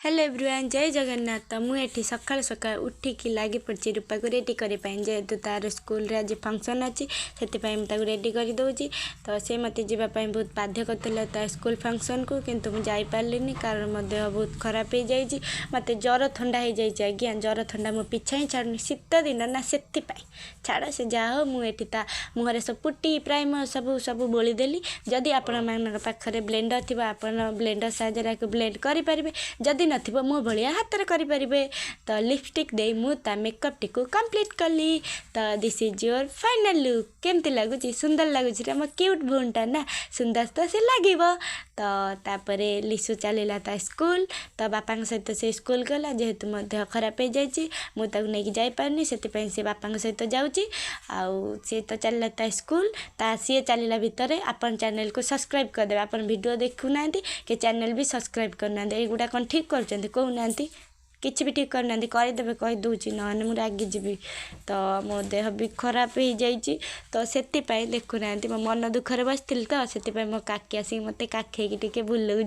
Hello everyone जय जगन्नाथ। तो मुझे सकाल सकाल उठिकी लगी पड़ी रूपा को रेडी करने जेहेतु तार स्कूल रे आज फंक्शन अच्छी से रेडी कर दूची। तो सी मत जावाई बहुत बाध्य करता स्कूल फंक्शन को, किंतु मुझे जापारे कारण मो देह बहुत खराब हो जाए। मत जर थंडा हो जाए आज्ञा, जर थंडा मो पिछा ही छाड़ुनी शीत दिन ना से छाड़ से जहाँ मुझे ता मुहर सब पुटी प्राइमर सब सब बोलीदेली। जदि आपण पाखे ब्लेंडर थी आप ब्लेंडर साहाଯ୍ୟରେ ब्लेंड करेंगे, जदि नथिबो मो भलिया हाथ रे करि परिबे। तो लिपस्टिक दे मु ता मेकअप टी को कंप्लीट कली। तो this is your final look. केमती लगुची? सुंदर लगुची रे मो क्यूट भूनटा ना, सुंदर तो से लागिबो। तो तापरे लिसु चलिला ता स्कूल। तो बापा सहित से स्कूल गला, जेहेतु मो देह खराब हो जाइए मुझे नहीं जाई पारनी, से सी बापा सहित जाऊँगी। आउ सी तो चलला ता स्कूल, ता सी चलला भितर आपन चैनल को सब्सक्राइब करदे। आपन वीडियो देखुना कि चैनल भी सब्सक्राइब करना, एगुड़ा कौन ठीक कर कहूना किसी भी ठीक करना करदे कहीदे ना मुझे रागी जी। तो मो देह भी खराब हो जाइए। तो से देखुना मो मन दुखरे बसती, तो से मो काकी आसिक मत काखे बुलाऊँ।